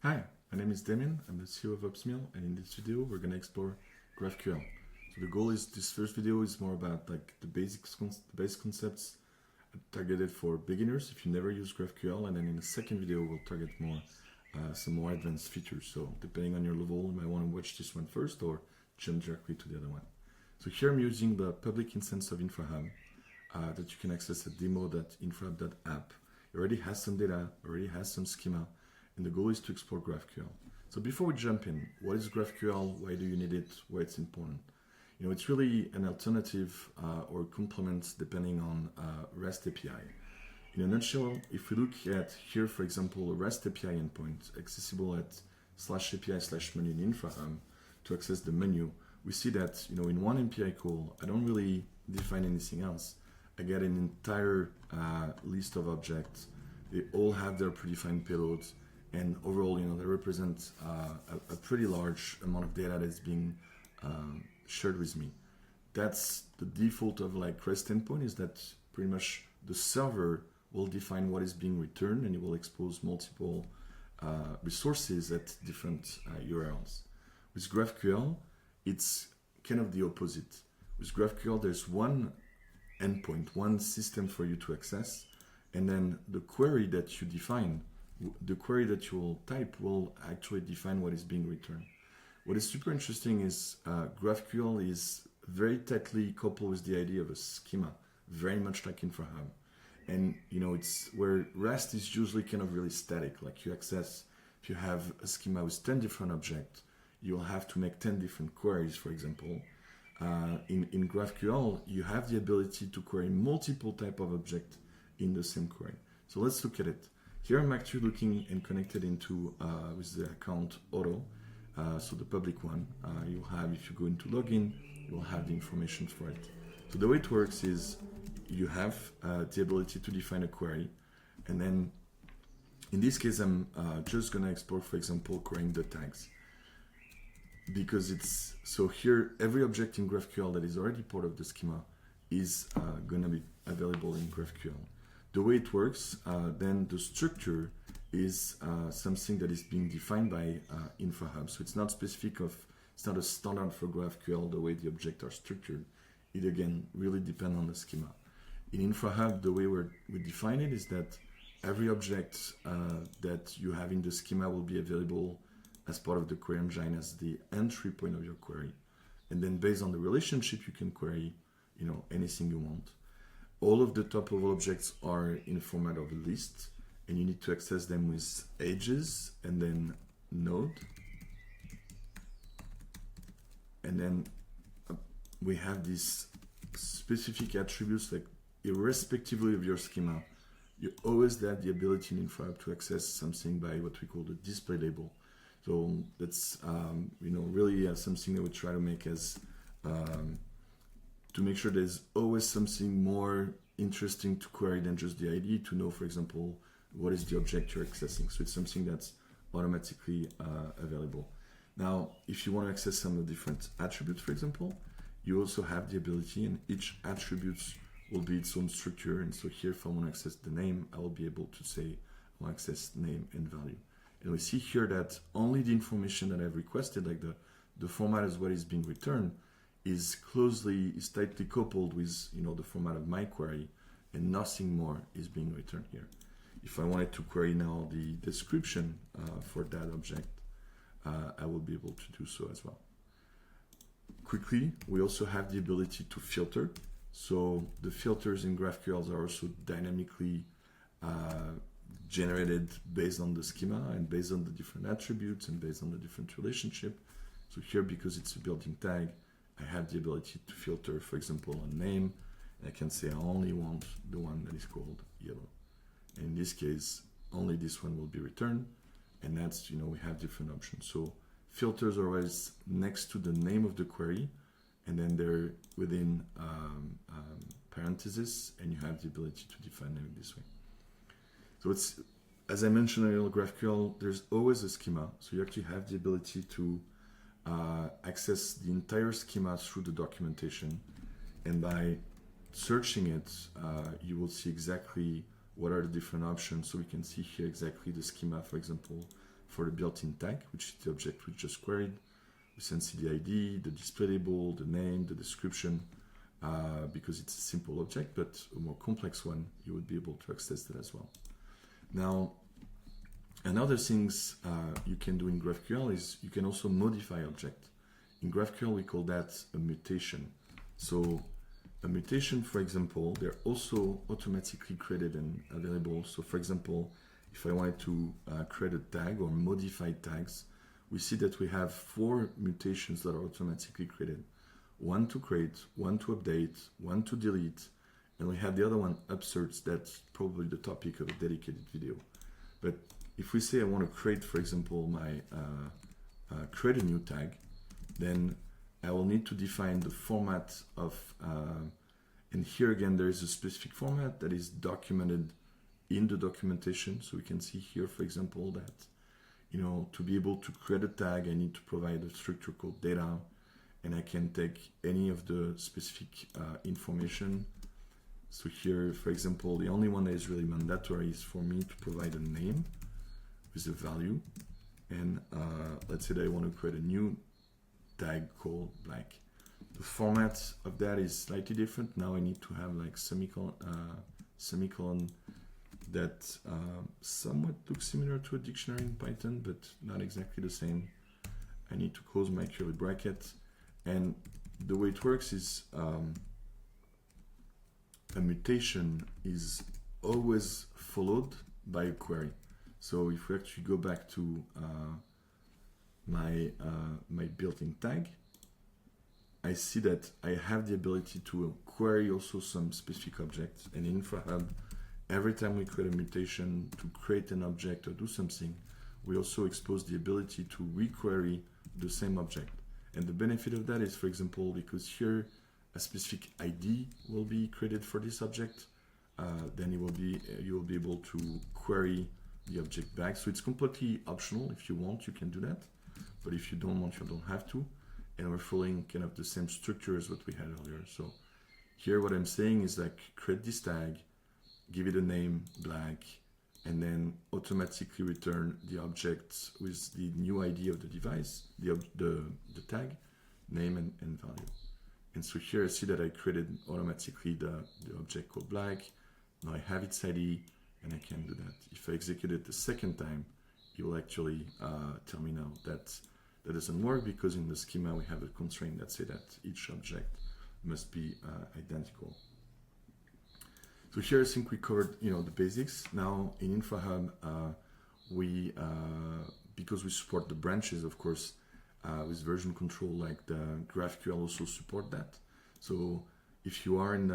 Hi, my name is Damien, I'm the CEO of OpsMill, and in this video we're going to explore GraphQL. So the goal is, this first video is more about like the basic concepts targeted for beginners if you never use GraphQL, and then in the second video we'll target more some more advanced features. So depending on your level, you might want to watch this one first or jump directly to the other one. So here I'm using the public instance of Infrahub that you can access at demo.infrahub.app. It already has some data, already has some schema, and the goal is to explore GraphQL. So before we jump in, what is GraphQL? Why do you need it? Why it's important? You know, it's really an alternative or complement depending on REST API. In a nutshell, if we look at here, for example, a REST API endpoint accessible at /API/menu in Infrahub to access the menu, we see that, you know, in one API call, I don't really define anything else. I get an entire list of objects. They all have their predefined payloads, and overall, you know, they represent a pretty large amount of data that's being shared with me. That's the default of like REST endpoint, is that pretty much the server will define what is being returned, and it will expose multiple resources at different URLs. With GraphQL, it's kind of the opposite. With GraphQL, there's one endpoint, one system for you to access, and then the query that you define, the query that you will type will actually define what is being returned. What is super interesting is GraphQL is very tightly coupled with the idea of a schema, very much like Infrahub. And you know, it's where REST is usually kind of really static, like you access, if you have a schema with 10 different objects, you'll have to make 10 different queries, for example. In GraphQL, you have the ability to query multiple type of objects in the same query. So let's look at it. Here I'm actually looking and connected into with the account auto, so the public one. You'll have, if you go into login, you'll have the information for it. So the way it works is you have the ability to define a query, and then in this case I'm just going to explore, for example, querying the tags. Because it's, so here every object in GraphQL that is already part of the schema is going to be available in GraphQL. The way it works, then the structure is something that is being defined by Infrahub. So it's not specific of, it's not a standard for GraphQL the way the objects are structured. It again really depends on the schema. In Infrahub, the way we define it is that every object that you have in the schema will be available as part of the query engine as the entry point of your query. And then based on the relationship, you can query, you know, anything you want. All of the top level objects are in the format of a list, and you need to access them with edges and then node. And then we have these specific attributes, like irrespectively of your schema, you always have the ability in Infrahub to access something by what we call the display label. So that's you know, really something that we try to make as to make sure there's always something more interesting to query than just the ID, to know, for example, what is the object you're accessing. So it's something that's automatically available. Now, if you want to access some of the different attributes, for example, you also have the ability, and each attribute will be its own structure. And so here, if I want to access the name, I will be able to say I want to access name and value. And we see here that only the information that I've requested, like the format as what is being returned, is tightly coupled with, you know, the format of my query, and nothing more is being returned here. If I wanted to query now the description for that object, I will be able to do so as well. Quickly, we also have the ability to filter. So the filters in GraphQL are also dynamically generated based on the schema and based on the different attributes and based on the different relationship. So here, because it's a built-in tag, I have the ability to filter, for example, a name. I can say I only want the one that is called yellow. And in this case, only this one will be returned. And that's, you know, we have different options. So filters are always next to the name of the query, and then they're within parentheses, and you have the ability to define them this way. So it's, as I mentioned earlier, GraphQL, there's always a schema. So you actually have the ability to access the entire schema through the documentation. And by searching it, you will see exactly what are the different options. So we can see here exactly the schema, for example, for the built-in tag, which is the object we just queried. We send CD ID, the display label, the name, the description, because it's a simple object, but a more complex one, you would be able to access that as well. Now, another things you can do in GraphQL is you can also modify object. In GraphQL, we call that a mutation. So a mutation, for example, they're also automatically created and available. So for example, if I wanted to create a tag or modify tags, we see that we have 4 mutations that are automatically created. 1 to create, 1 to update, 1 to delete, and we have the other one, upserts. That's probably the topic of a dedicated video. But if we say I want to create, for example, my create a new tag, then I will need to define the format of, and here again, there is a specific format that is documented in the documentation. So we can see here, for example, that, you know, to be able to create a tag, I need to provide a structure called data, and I can take any of the specific information. So here, for example, the only one that is really mandatory is for me to provide a name with a value. And let's say that I want to create a new tag called black. The format of that is slightly different. Now I need to have like semicolon that somewhat looks similar to a dictionary in Python, but not exactly the same. I need to close my curly bracket. And the way it works is a mutation is always followed by a query. So if we actually go back to my built-in tag, I see that I have the ability to query also some specific objects. And in Infrahub, every time we create a mutation to create an object or do something, we also expose the ability to requery the same object. And the benefit of that is, for example, because here a specific ID will be created for this object, then you will be able to query the object back. So it's completely optional. If you want, you can do that. But if you don't want, you don't have to. And we're following kind of the same structure as what we had earlier. So here what I'm saying is like create this tag, give it a name, black, and then automatically return the object with the new ID of the device, the tag, name and value. And so here I see that I created automatically the object called black. Now I have its ID and I can do that. If I execute it the second time, it will actually tell me now that that doesn't work, because in the schema we have a constraint that says that each object must be identical. So here I think we covered, you know, the basics. Now in Infrahub, because we support the branches, of course, with version control, like the GraphQL also support that. So if you are in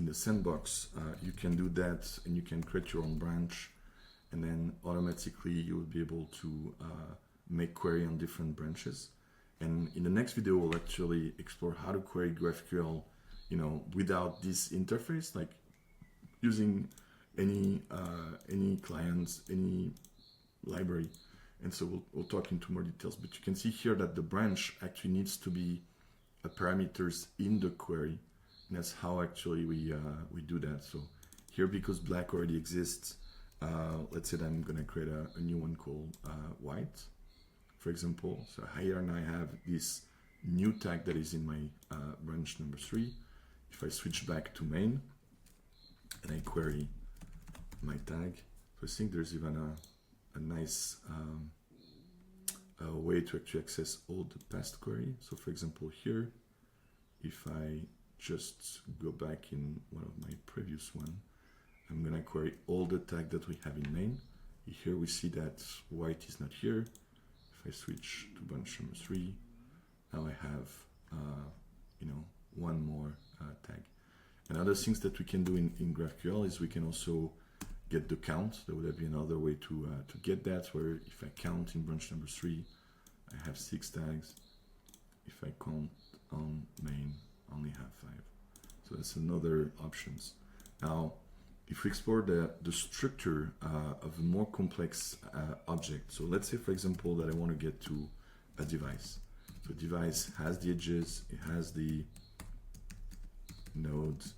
the sandbox, you can do that, and you can create your own branch, and then automatically you will be able to make query on different branches. And in the next video, we'll actually explore how to query GraphQL, you know, without this interface, like using any clients, any library. And so we'll talk into more details. But you can see here that the branch actually needs to be parameters in the query. And that's how actually we do that. So here, because black already exists, let's say that I'm going to create a new one called white, for example. So here now I have this new tag that is in my branch number 3. If I switch back to main and I query my tag, so I think there's even a nice way to actually access all the past query. So for example here, if I just go back in one of my previous one, I'm going to query all the tag that we have in main. Here we see that white is not here. If I switch to branch number 3, now I have you know, one more tag. And other things that we can do in GraphQL is we can also get the count. There would be another way to get that, where if I count in branch number 3, I have 6 tags. If I count on main, I only have 5. So that's another options. Now, if we explore the structure of a more complex object, so let's say, for example, that I want to get to a device. So device has the edges, it has the nodes.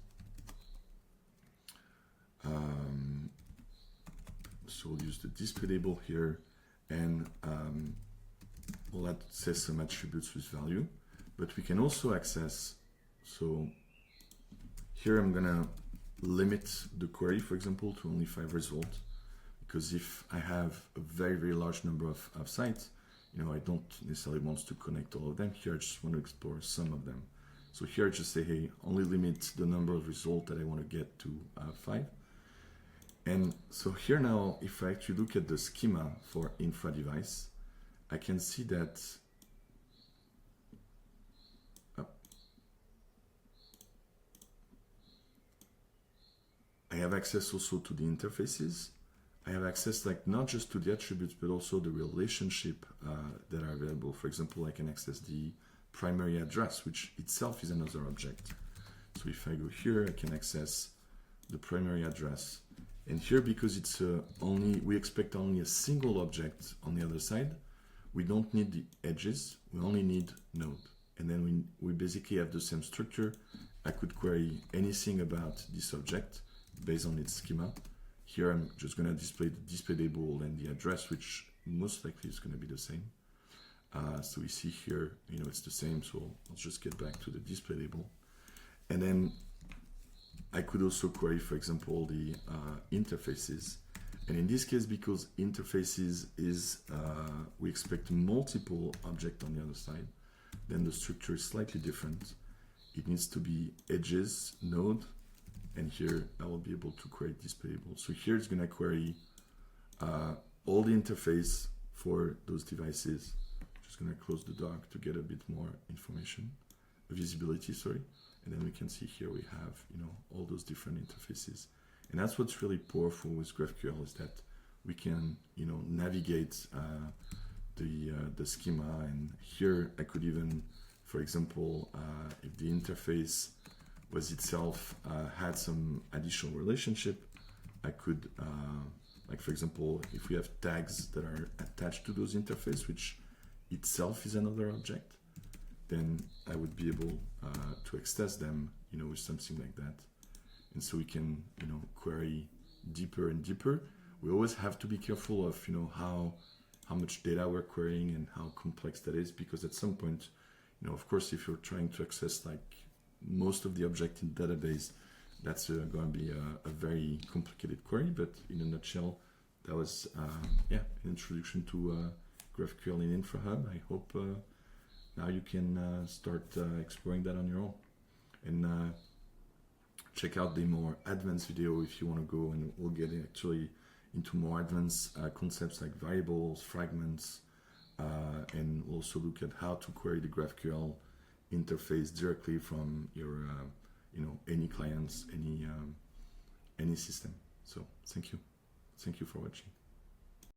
So we'll use the display label here, and we'll access some attributes with value, but we can also access, so here I'm gonna limit the query, for example, to only 5 results, because if I have a very, very large number of sites, you know, I don't necessarily want to connect all of them. Here I just want to explore some of them. So here I just say, hey, only limit the number of results that I want to get to 5. And so here now, if I actually look at the schema for infra device, I can see that I have access also to the interfaces. I have access like not just to the attributes, but also the relationship that are available. For example, I can access the primary address, which itself is another object. So if I go here, I can access the primary address. And here, because it's we expect only a single object on the other side, we don't need the edges, we only need node. And then we basically have the same structure. I could query anything about this object based on its schema. Here I'm just going to display the display label and the address, which most likely is going to be the same. So we see here, you know, it's the same. So I'll just get back to the display label. And then I could also query, for example, the interfaces. And in this case, because interfaces is, we expect multiple objects on the other side, then the structure is slightly different. It needs to be edges, node, and here I will be able to query display label. So here it's going to query all the interface for those devices. Just going to close the dock to get a bit more information, visibility, sorry. And then we can see here we have, you know, all those different interfaces. And that's what's really powerful with GraphQL, is that we can, you know, navigate the schema. And here I could even, for example, if the interface was itself had some additional relationship, I could, like for example, if we have tags that are attached to those interface, which itself is another object, then I would be able to access them, you know, with something like that. And so we can, you know, query deeper and deeper. We always have to be careful of, you know, how much data we're querying and how complex that is, because at some point, you know, of course, if you're trying to access like most of the object in the database, that's going to be a very complicated query. But in a nutshell, that was yeah, an introduction to GraphQL in Infrahub. I hope now you can start exploring that on your own. And check out the more advanced video if you want to go, and we'll get actually into more advanced concepts like variables, fragments, and we'll also look at how to query the GraphQL interface directly from your, you know, any clients, any system. So thank you for watching.